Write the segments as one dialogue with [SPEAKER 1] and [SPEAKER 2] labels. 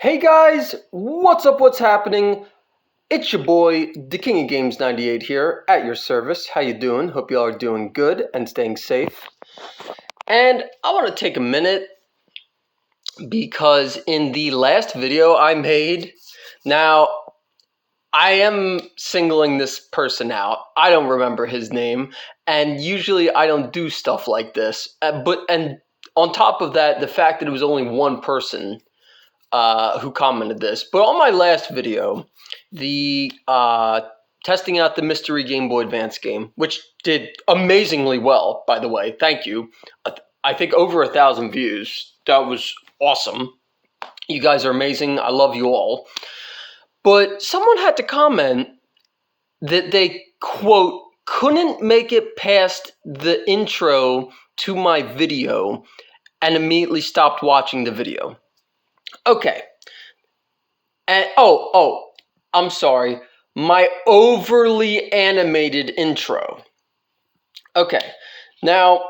[SPEAKER 1] Hey guys, what's up? What's happening? It's your boy, the King of Games 98 here at your service. How you doing? Hope y'all are doing good and staying safe. And I want to take a minute because in the last video I made, now I am singling this person out. I don't remember his name, and usually I don't do stuff like this. And on top of that, the fact that it was only one person who commented this. But on my last video, the testing out the mystery Game Boy Advance game, which did amazingly well, by the way. Thank you. I think over 1,000 views. That was awesome. You guys are amazing. I love you all. But someone had to comment that they, quote, couldn't make it past the intro to my video and immediately stopped watching the video. Okay. And I'm sorry. My overly animated intro. Okay. Now,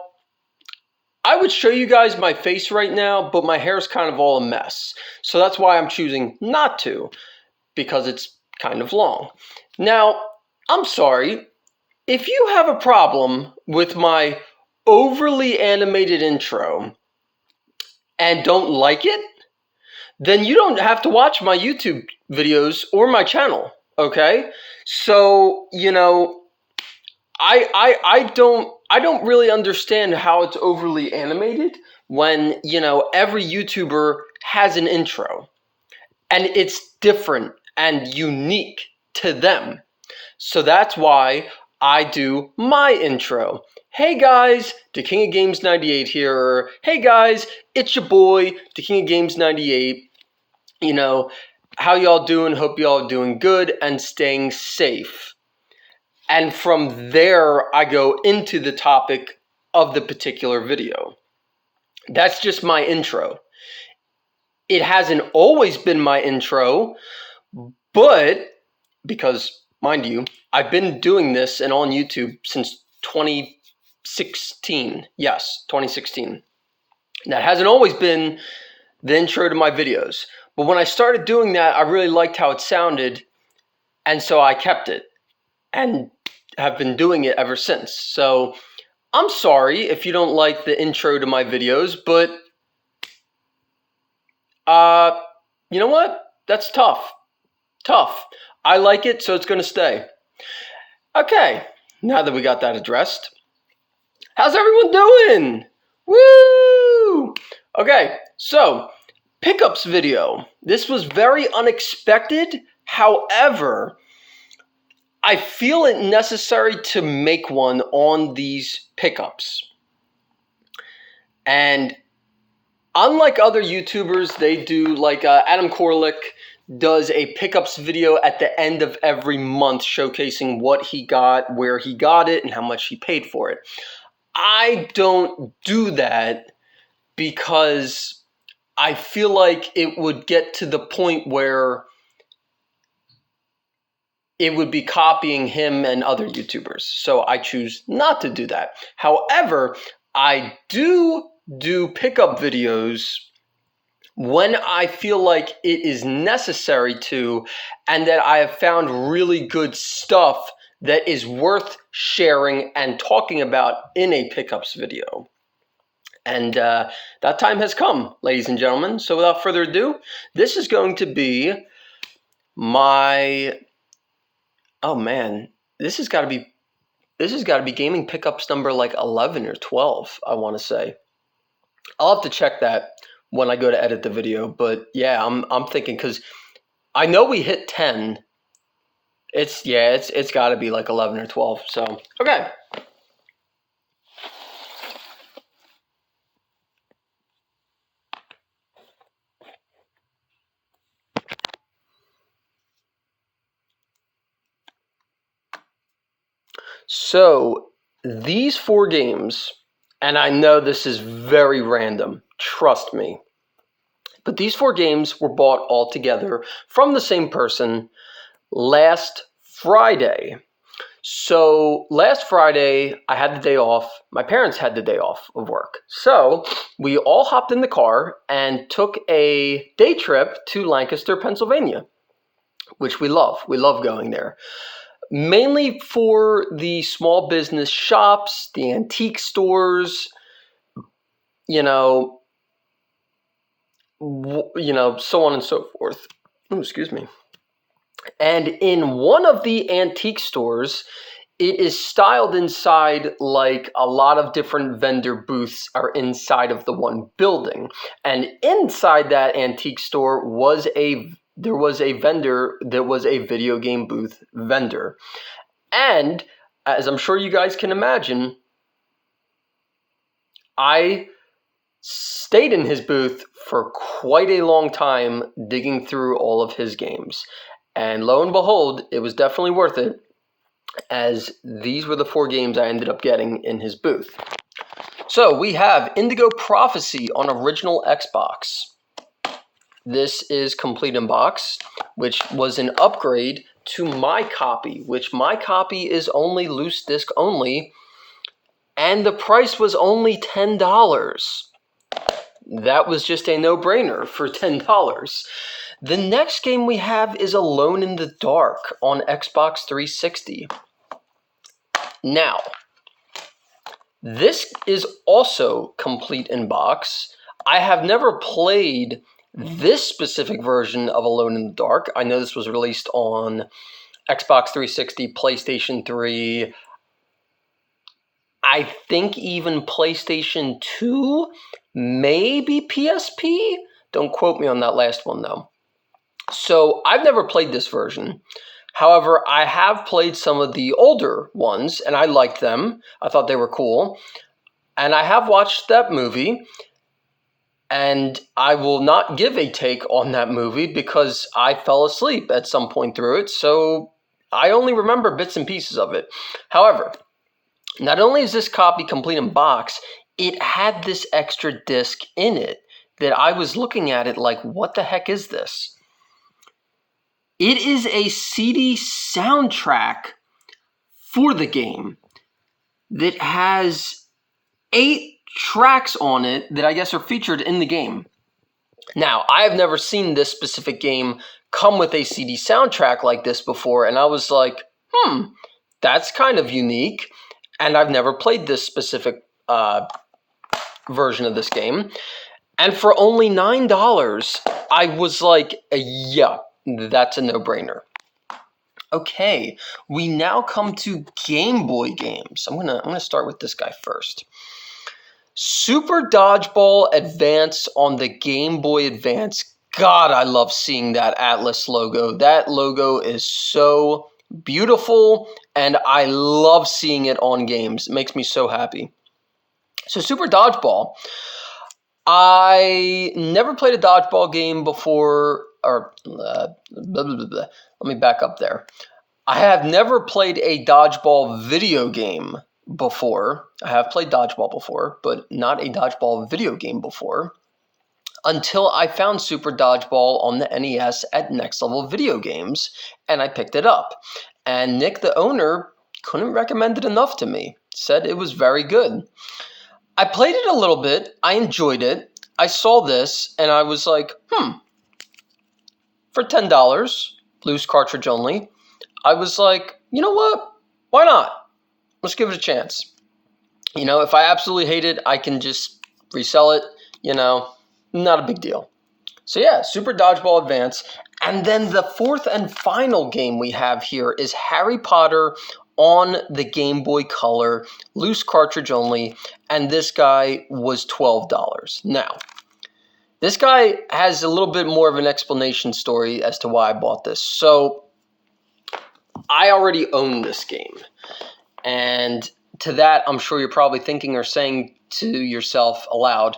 [SPEAKER 1] I would show you guys my face right now, but my hair's kind of all a mess. So that's why I'm choosing not to, because it's kind of long. Now, I'm sorry. If you have a problem with my overly animated intro and don't like it, then you don't have to watch my YouTube videos or my channel, okay? So, I don't really understand how it's overly animated when, every YouTuber has an intro and it's different and unique to them. So that's why I do my intro. Hey guys, the King of Games 98 here. Or, hey guys, it's your boy, the King of Games 98. How y'all doing? Hope y'all doing good and staying safe. And from there, I go into the topic of the particular video. That's just my intro. It hasn't always been my intro, but because, mind you, I've been doing this and on YouTube since 2016. Yes, 2016. That hasn't always been the intro to my videos. But when I started doing that, I really liked how it sounded, and so I kept it and have been doing it ever since. So I'm sorry if you don't like the intro to my videos, but you know what? That's tough. Tough. I like it, so it's going to stay. Okay, now that we got that addressed, how's everyone doing? Woo! Okay, so pickups video. This was very unexpected. However, I feel it necessary to make one on these pickups. And unlike other YouTubers, they do, like Adam Korlick does a pickups video at the end of every month showcasing what he got, where he got it, and how much he paid for it. I don't do that because I feel like it would get to the point where it would be copying him and other YouTubers. So I choose not to do that. However, I do pickup videos when I feel like it is necessary to, and that I have found really good stuff that is worth sharing and talking about in a pickups video. And that time has come, ladies and gentlemen. So without further ado, this is going to be my... Oh man, this has got to be gaming pickups number like 11 or 12, I want to say. I'll have to check that when I go to edit the video, but yeah, I'm thinking, cuz I know we hit 10. It's got to be like 11 or 12. So, okay. So, these 4 games, and I know this is very random, trust me, but these 4 games were bought all together from the same person last Friday. So last Friday, I had the day off. My parents had the day off of work. So we all hopped in the car and took a day trip to Lancaster, Pennsylvania, which we love. We love going there. Mainly for the small business shops, the antique stores, so on and so forth. Ooh, excuse me. And in one of the antique stores, it is styled inside like a lot of different vendor booths are inside of the one building. And inside that antique store there was a vendor that was a video game booth vendor. And as I'm sure you guys can imagine, I stayed in his booth for quite a long time digging through all of his games. And lo and behold, it was definitely worth it, as these were the 4 games I ended up getting in his booth. So we have Indigo Prophecy on original Xbox. This is complete in box, which was an upgrade to my copy, which my copy is only loose disc only, and the price was only $10. That was just a no-brainer for $10. The next game we have is Alone in the Dark on Xbox 360. Now, this is also complete in box. I have never played this specific version of Alone in the Dark. I know this was released on Xbox 360, PlayStation 3, I think even PlayStation 2, maybe PSP. Don't quote me on that last one, though. So I've never played this version. However, I have played some of the older ones, and I liked them. I thought they were cool. And I have watched that movie, and I will not give a take on that movie because I fell asleep at some point through it, so I only remember bits and pieces of it. However, not only is this copy complete in box, it had this extra disc in it that I was looking at it like, what the heck is this? It is a CD soundtrack for the game that has 8 tracks on it that I guess are featured in the game. Now, I have never seen this specific game come with a CD soundtrack like this before, and I was like, that's kind of unique. And I've never played this specific version of this game. And for only $9, I was like, yeah, that's a no-brainer. Okay, we now come to Game Boy games. I'm gonna start with this guy first. Super Dodgeball Advance on the Game Boy Advance. God, I love seeing that Atlas logo. That logo is so beautiful, and I love seeing it on games. It makes me so happy. So Super Dodgeball. I never played a dodgeball game before, let me back up there. I have never played a dodgeball video game before. I have played dodgeball before, but not a dodgeball video game before, until I found Super Dodgeball on the NES at Next Level Video Games, and I picked it up. And Nick, the owner, couldn't recommend it enough to me. Said it was very good. I played it a little bit. I enjoyed it. I saw this, and I was like, for $10, loose cartridge only, I was like, you know what? Why not? Let's give it a chance. If I absolutely hate it, I can just resell it, not a big deal. So yeah, Super Dodgeball Advance. And then the fourth and final game we have here is Harry Potter on the Game Boy Color, loose cartridge only, and this guy was $12. Now, this guy has a little bit more of an explanation story as to why I bought this. So, I already own this game, and to that, I'm sure you're probably thinking or saying to yourself aloud,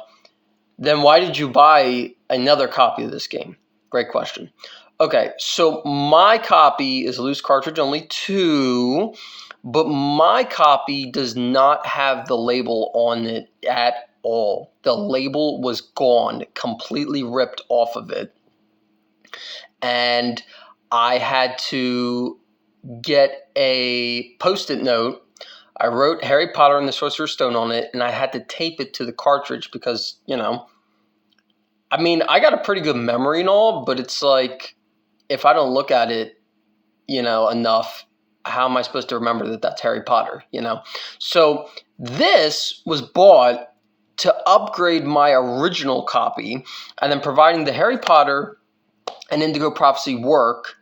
[SPEAKER 1] then why did you buy another copy of this game? Great question. Okay, so my copy is loose cartridge only too, but my copy does not have the label on it at all. The label was gone, completely ripped off of it. And I had to get a Post-it note. I wrote Harry Potter and the Sorcerer's Stone on it, and I had to tape it to the cartridge because, I mean, I got a pretty good memory and all, but it's like, if I don't look at it, enough, how am I supposed to remember that that's Harry Potter, So this was bought to upgrade my original copy, and then providing the Harry Potter and Indigo Prophecy work,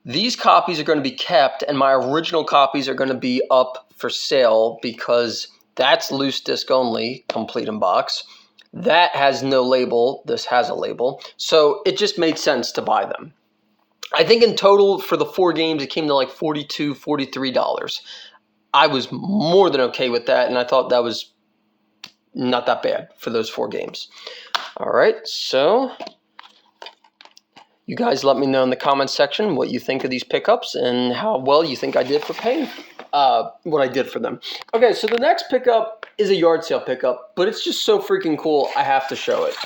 [SPEAKER 1] these copies are going to be kept, and my original copies are going to be up for sale because that's loose disc only, complete in box. That has no label. This has a label. So it just made sense to buy them. I think in total for the 4 games, it came to like $42, $43. I was more than okay with that, and I thought that was not that bad for those 4 games. All right, so you guys let me know in the comments section what you think of these pickups and how well you think I did for paying what I did for them. Okay, so the next pickup is a yard sale pickup, but it's just so freaking cool, I have to show it.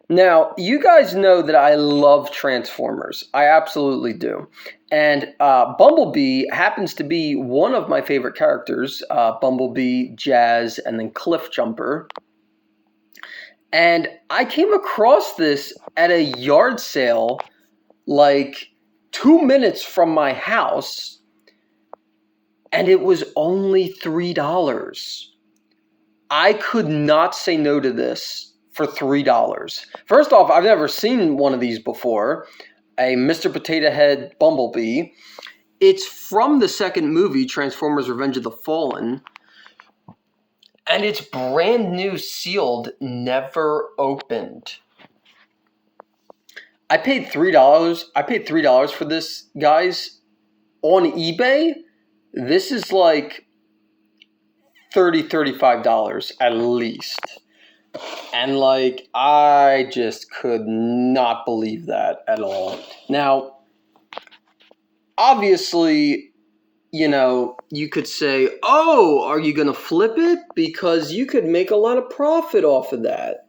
[SPEAKER 1] Now, you guys know that I love Transformers. I absolutely do. And Bumblebee happens to be one of my favorite characters. Bumblebee, Jazz, and then Cliffjumper. And I came across this at a yard sale like 2 minutes from my house, and it was only $3. I could not say no to this for $3. First off, I've never seen one of these before, a Mr. Potato Head Bumblebee. It's from the second movie, Transformers Revenge of the Fallen. And it's brand new, sealed, never opened. I paid $3. I paid $3 for this, guys. On eBay, this is like $30, $35 at least. And like, I just could not believe that at all. Now, obviously, you could say, oh, are you going to flip it? Because you could make a lot of profit off of that.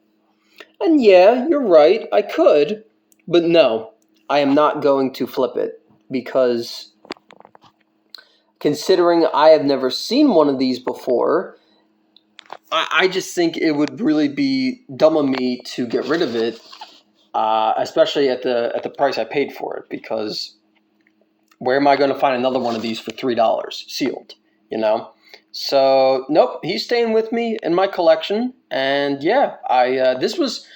[SPEAKER 1] And yeah, you're right, I could. But no, I am not going to flip it. Because considering I have never seen one of these before, I just think it would really be dumb of me to get rid of it. Especially at the price I paid for it. Because where am I going to find another one of these for $3 sealed, So, nope, he's staying with me in my collection. And yeah, this was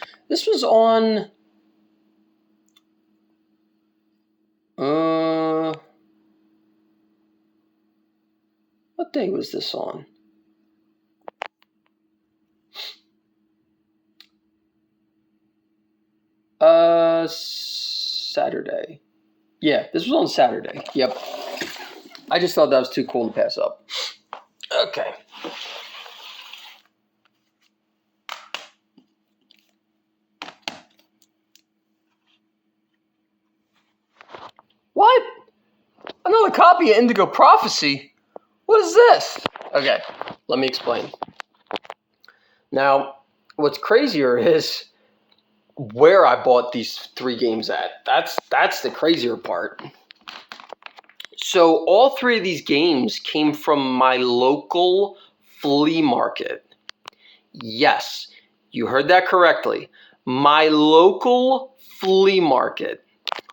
[SPEAKER 1] on what day was this on? Saturday. Yeah, this was on Saturday. Yep. I just thought that was too cool to pass up. Okay. What? Another copy of Indigo Prophecy? What is this? Okay, let me explain. Now, what's crazier is where I bought these 3 games at. That's the crazier part. So all 3 of these games came from my local flea market. Yes, you heard that correctly. My local flea market.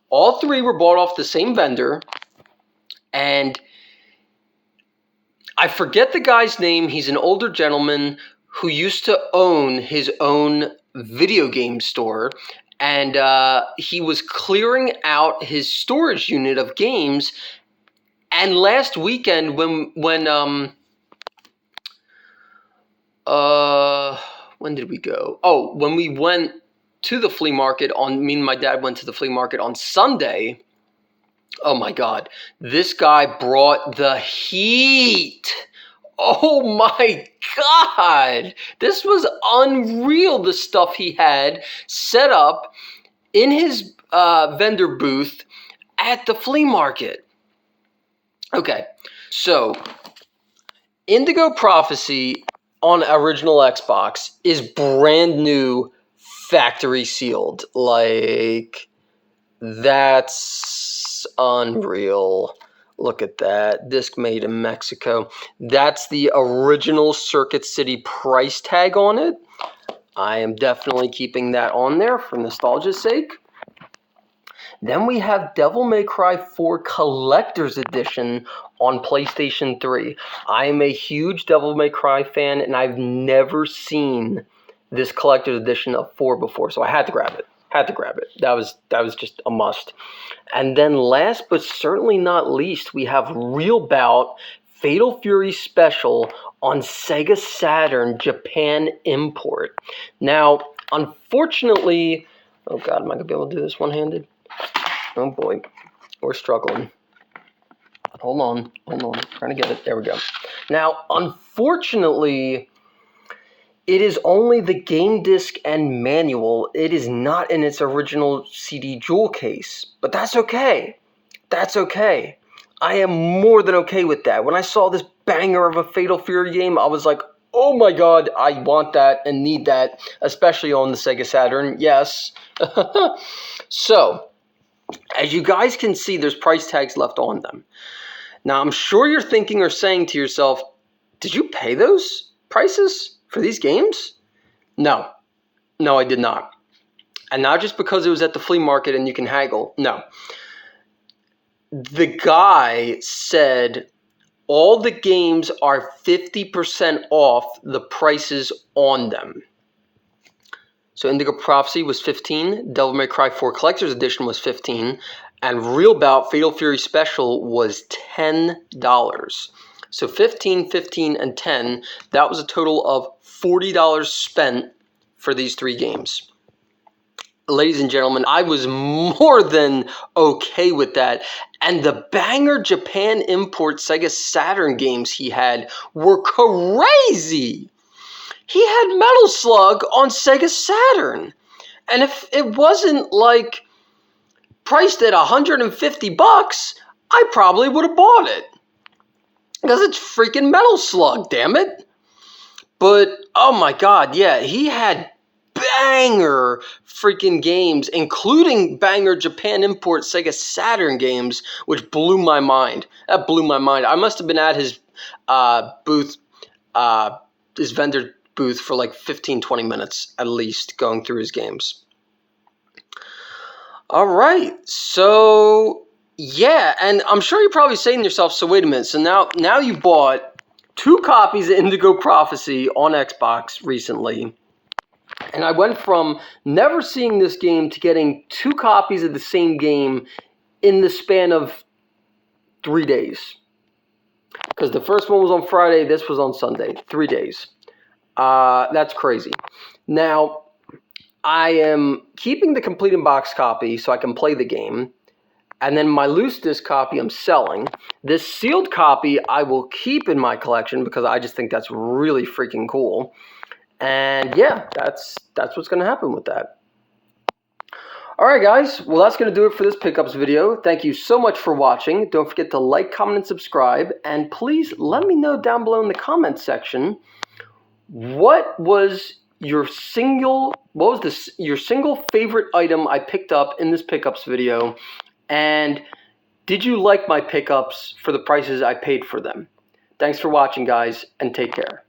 [SPEAKER 1] All 3 were bought off the same vendor, and I forget the guy's name. He's an older gentleman who used to own his own video game store, and he was clearing out his storage unit of games. And last weekend, when did we go? Oh, when we went to the flea market me and my dad went to the flea market on Sunday. Oh my God, this guy brought the heat. Oh my God, this was unreal, the stuff he had set up in his vendor booth at the flea market. Okay, so Indigo Prophecy on original Xbox is brand new, factory sealed. Like, That's unreal. Look at that. Disc made in Mexico. That's the original Circuit City price tag on it. I am definitely keeping that on there for nostalgia's sake. Then we have Devil May Cry 4 Collector's Edition on PlayStation 3. I am a huge Devil May Cry fan, and I've never seen this Collector's Edition of 4 before, so I had to grab it. That was just a must. And then last but certainly not least, we have Real Bout Fatal Fury Special on Sega Saturn Japan import. Now, unfortunately, oh god, am I gonna be able to do this one-handed? Oh boy, we're struggling. Hold on, trying to get it. There we go. Now, unfortunately, it is only the game disc and manual. It is not in its original CD jewel case, but that's okay. That's okay. I am more than okay with that. When I saw this banger of a Fatal Fury game, I was like, oh my god, I want that and need that, especially on the Sega Saturn. Yes. So, as you guys can see, there's price tags left on them. Now, I'm sure you're thinking or saying to yourself, did you pay those prices for these games? No, I did not. And not just because it was at the flea market and you can haggle. No. The guy said all the games are 50% off the prices on them. So Indigo Prophecy was $15, Devil May Cry 4 Collector's Edition was $15, and Real Bout Fatal Fury Special was $10. So $15, and $10, that was a total of $40 spent for these three games. Ladies and gentlemen, I was more than okay with that. And the banger Japan import Sega Saturn games he had were crazy. He had Metal Slug on Sega Saturn. And if it wasn't like priced at $150, I probably would have bought it. Because it's freaking Metal Slug, damn it. But, oh my god, yeah, he had banger freaking games, including banger Japan import Sega Saturn games, which blew my mind. That blew my mind. I must have been at his booth, his vendor booth for like 15-20 minutes at least, going through his games. All right, so yeah, and I'm sure you're probably saying to yourself, so wait a minute, so now you bought 2 copies of Indigo Prophecy on Xbox recently, and I went from never seeing this game to getting 2 copies of the same game in the span of 3 days. Because the first one was on Friday, this was on Sunday. 3 days. That's crazy. Now, I am keeping the complete in box copy so I can play the game. And then my loose disc copy I'm selling. This sealed copy I will keep in my collection because I just think that's really freaking cool. And yeah, that's what's going to happen with that. Alright guys, well that's going to do it for this pickups video. Thank you so much for watching. Don't forget to like, comment, and subscribe. And please let me know down below in the comments section, what was your single favorite item I picked up in this pickups video? And did you like my pickups for the prices I paid for them? Thanks for watching guys, and take care.